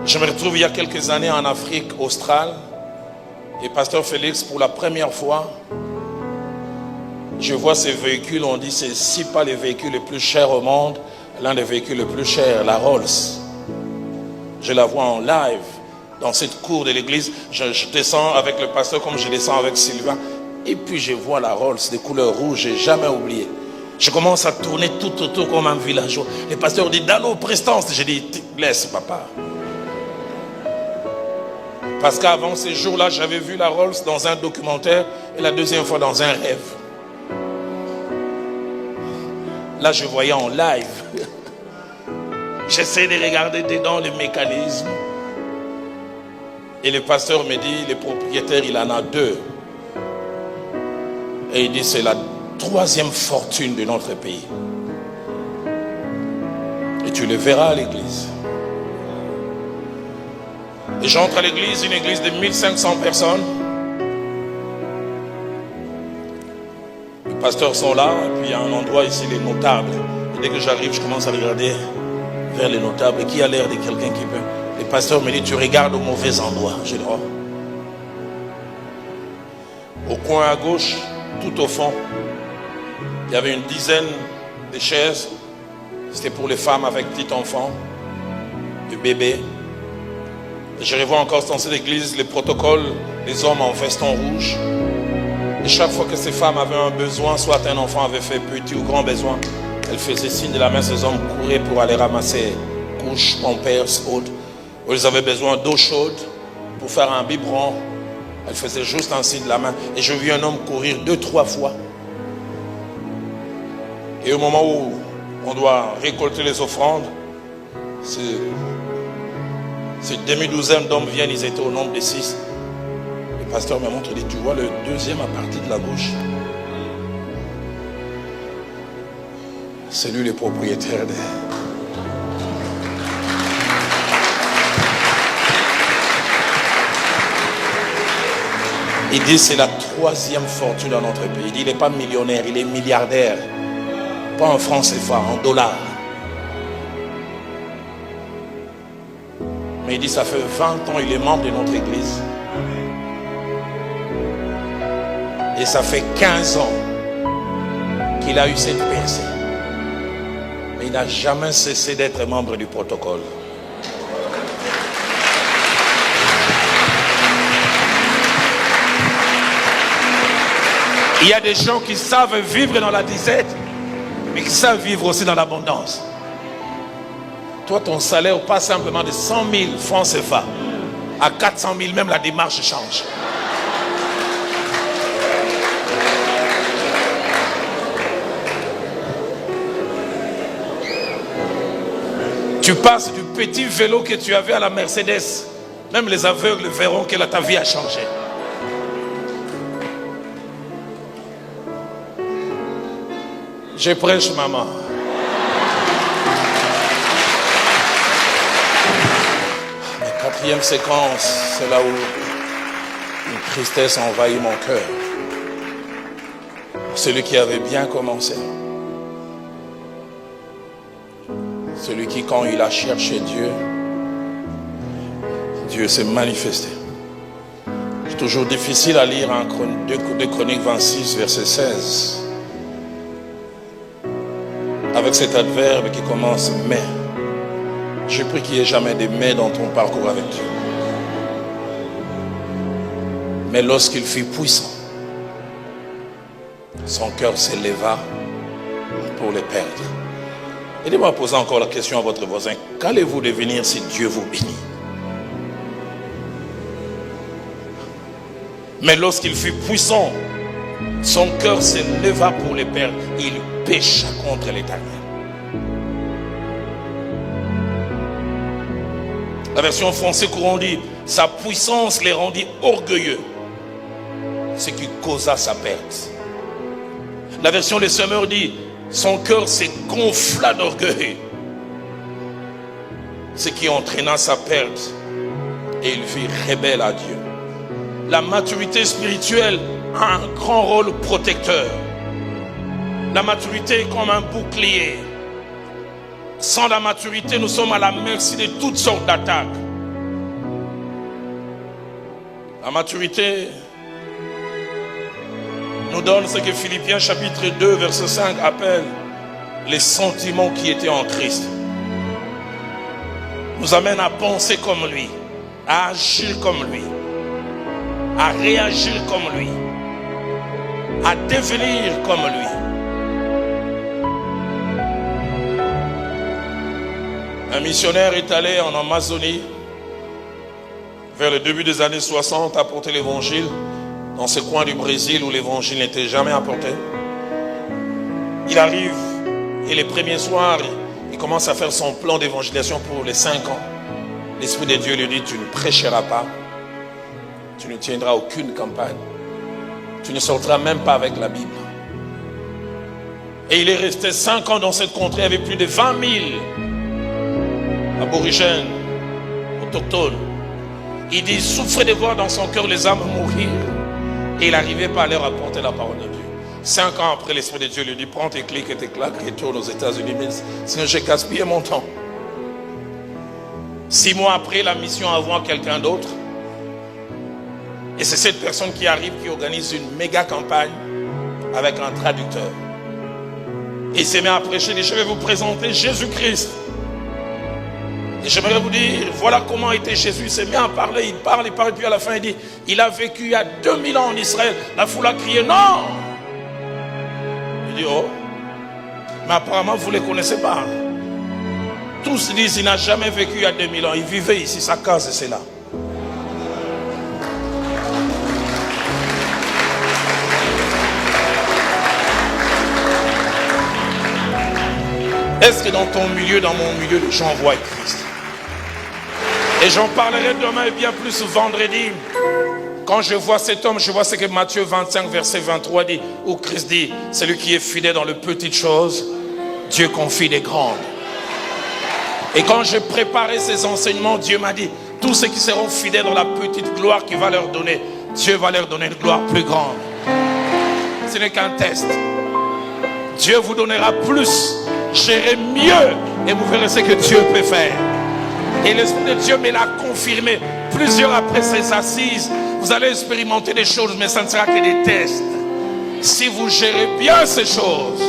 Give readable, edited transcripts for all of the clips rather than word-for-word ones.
Je me retrouve il y a quelques années en Afrique australe. Et Pasteur Félix, pour la première fois, je vois ces véhicules. On dit c'est si pas les véhicules les plus chers au monde, l'un des véhicules les plus chers, la Rolls. Je la vois en live dans cette cour de l'église. Je descends avec le pasteur comme je descends avec Sylvain. Et puis je vois la Rolls de couleur rouge, j'ai jamais oublié. Je commence à tourner tout autour comme un villageois. Le pasteur dit, dans nos prestances. Je dis, laisse papa. Parce qu'avant ces jours-là, j'avais vu la Rolls dans un documentaire et la deuxième fois dans un rêve. Là, je voyais en live. J'essaie de regarder dedans les mécanismes. Et le pasteur me dit, le propriétaire, il en a 2. Et il dit, c'est la 3e fortune de notre pays. Et tu le verras à l'église. Et j'entre à l'église, une église de 1500 personnes. Les pasteurs sont là, et puis il y a un endroit ici, les notables. Et dès que j'arrive, je commence à regarder vers les notables. Et qui a l'air de quelqu'un qui peut. Le pasteur me dit, tu regardes au mauvais endroit. Je dis, oh. Au coin à gauche, tout au fond, il y avait une dizaine de chaises. C'était pour les femmes avec petits enfants, des bébés. Et je revois encore dans cette église les protocoles, les hommes en veston rouge. Et chaque fois que ces femmes avaient un besoin, soit un enfant avait fait petit ou grand besoin, elles faisaient signe de la main, ces hommes couraient pour aller ramasser couches, pampers, autres. Ou ils avaient besoin d'eau chaude pour faire un biberon. Elles faisaient juste un signe de la main. Et je vis un homme courir 2-3 fois. Et au moment où on doit récolter les offrandes, ces demi-douzaine d'hommes viennent, ils étaient au nombre de 6. Le pasteur me montre, il dit, tu vois le deuxième à partir de la gauche. C'est lui le propriétaire de... Il dit, c'est la 3e fortune dans notre pays. Il dit, il n'est pas millionnaire, il est milliardaire. Pas en francs CFA, en dollars. Mais il dit, ça fait 20 ans, il est membre de notre église. Et ça fait 15 ans qu'il a eu cette percée. Mais il n'a jamais cessé d'être membre du protocole. Il y a des gens qui savent vivre dans la disette, mais qui savent vivre aussi dans l'abondance. Toi, ton salaire passe simplement de 100 000 francs CFA à 400 000, même la démarche change. Tu passes du petit vélo que tu avais à la Mercedes. Même les aveugles verront que ta vie a changé. Je prêche, maman. La 4e séquence, c'est là où une tristesse envahit mon cœur. Celui qui avait bien commencé. Celui qui, quand il a cherché Dieu, Dieu s'est manifesté. C'est toujours difficile à lire en 2 Chroniques 26, verset 16. Avec cet adverbe qui commence « mais ». Je prie qu'il n'y ait jamais de « mais » dans ton parcours avec Dieu. Mais lorsqu'il fut puissant, son cœur s'éleva pour les perdre. Aidez-moi à poser encore la question à votre voisin. Qu'allez-vous devenir si Dieu vous bénit? Mais lorsqu'il fut puissant, son cœur s'éleva pour les perdre. Il pécha contre l'Éternel. La version française courant dit, sa puissance les rendit orgueilleux, ce qui causa sa perte. La version des Semeurs dit, son cœur se gonfla d'orgueil, ce qui entraîna sa perte, et il fut rebelle à Dieu. La maturité spirituelle a un grand rôle protecteur. La maturité est comme un bouclier. Sans la maturité, nous sommes à la merci de toutes sortes d'attaques. La maturité nous donne ce que Philippiens chapitre 2 verset 5 appelle les sentiments qui étaient en Christ. Nous amène à penser comme lui, à agir comme lui, à réagir comme lui, à devenir comme lui. Un missionnaire est allé en Amazonie vers le début des années 60 apporter l'évangile dans ce coin du Brésil où l'évangile n'était jamais apporté. Il arrive et les premiers soirs, il commence à faire son plan d'évangélisation pour les 5 ans. L'Esprit de Dieu lui dit, tu ne prêcheras pas, tu ne tiendras aucune campagne, tu ne sortiras même pas avec la Bible. Et il est resté 5 ans dans cette contrée avec plus de 20 000 aborigènes, autochtones. Il dit, il souffrait de voir dans son cœur les âmes mourir. Et il n'arrivait pas à leur apporter la parole de Dieu. 5 ans après, l'Esprit de Dieu lui dit, prends tes clics et tes claques et retourne aux États-Unis. Mais sinon, j'ai gaspillé mon temps. 6 mois après, la mission envoie quelqu'un d'autre. Et c'est cette personne qui arrive, qui organise une méga campagne avec un traducteur. Et il s'est mis à prêcher, il dit, je vais vous présenter Jésus-Christ. Et j'aimerais vous dire, voilà comment était Jésus. Il s'est mis à parler, il parle, puis à la fin il dit, il a vécu il y a 2000 ans en Israël. La foule a crié, non! Il dit, oh, mais apparemment vous ne les connaissez pas. Tous disent, il n'a jamais vécu il y a 2000 ans. Il vivait ici, sa case c'est là. Est-ce que dans ton milieu, dans mon milieu, les gens voient Christ? Et j'en parlerai demain et bien plus vendredi. Quand je vois cet homme, je vois ce que Matthieu 25, verset 23 dit, où Christ dit, celui qui est fidèle dans les petites choses, Dieu confie des grandes. Et quand j'ai préparé ces enseignements, Dieu m'a dit, tous ceux qui seront fidèles dans la petite gloire qu'il va leur donner, Dieu va leur donner une gloire plus grande. Ce n'est qu'un test. Dieu vous donnera plus, gérez mieux, et vous verrez ce que Dieu peut faire. Et l'Esprit de Dieu me l'a confirmé. Plusieurs après ces assises, vous allez expérimenter des choses, mais ça ne sera que des tests. Si vous gérez bien ces choses,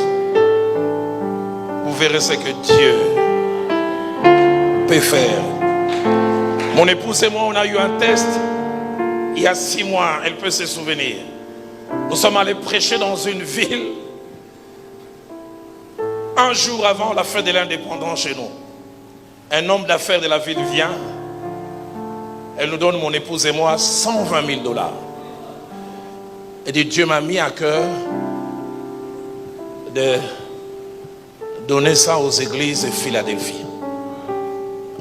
vous verrez ce que Dieu peut faire. Mon épouse et moi, on a eu un test il y a 6 mois, elle peut se souvenir. Nous sommes allés prêcher dans une ville un jour avant la fête de l'indépendance chez nous. Un homme d'affaires de la ville vient. Elle nous donne, mon épouse et moi, 120 000 $. Elle dit, Dieu m'a mis à cœur de donner ça aux églises de Philadelphie.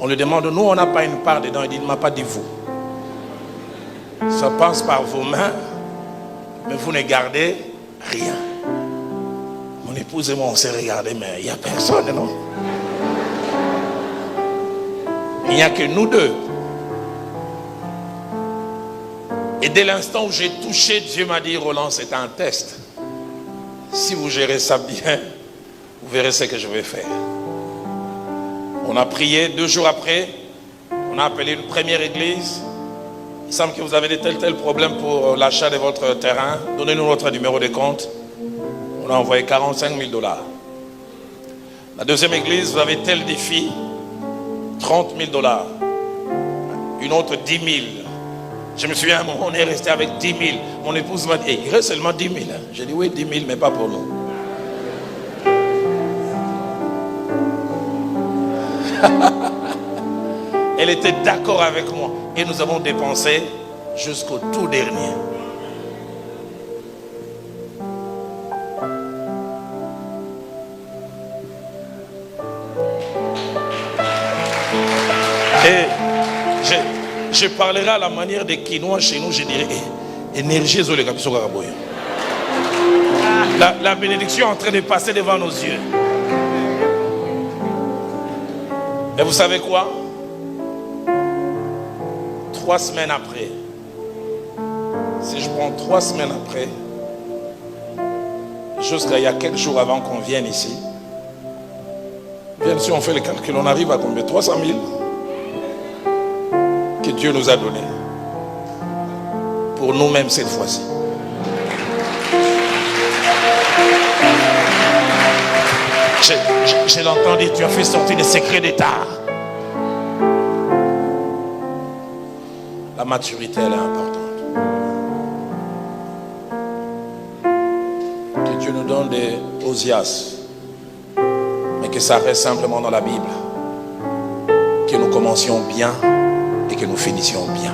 On lui demande, nous on n'a pas une part dedans. Il dit, il ne m'a pas dit vous. Ça passe par vos mains, mais vous ne gardez rien. Mon épouse et moi on s'est regardé, mais il n'y a personne, non? Il n'y a que nous deux. Et dès l'instant où j'ai touché, Dieu m'a dit, Roland, c'est un test. Si vous gérez ça bien, vous verrez ce que je vais faire. On a prié 2 jours après. On a appelé une première église. Il semble que vous avez des tels problèmes pour l'achat de votre terrain. Donnez-nous votre numéro de compte. On a envoyé 45 000 $. La deuxième église, vous avez tel défi. 30 000 $. Une autre 10 000. Je me souviens, à un moment, on est resté avec 10 000. Mon épouse m'a dit, il reste seulement 10 000. J'ai dit, oui, 10 000, mais pas pour nous. Elle était d'accord avec moi. Et nous avons dépensé jusqu'au tout dernier. Et je parlerai à la manière des Quinois chez nous, je dirais, énergie, la bénédiction est en train de passer devant nos yeux. Et vous savez quoi? 3 semaines après, si je prends 3 semaines après, jusqu'à il y a quelques jours avant qu'on vienne ici, bien sûr on fait le calcul, on arrive à combien? 300 000 que Dieu nous a donné. pour nous-mêmes cette fois-ci. Je l'entends dire, tu as fait sortir des secrets d'État. La maturité, elle est importante. Que Dieu nous donne des Osias, mais que ça reste simplement dans la Bible. Que nous commencions bien et que nous finissions bien.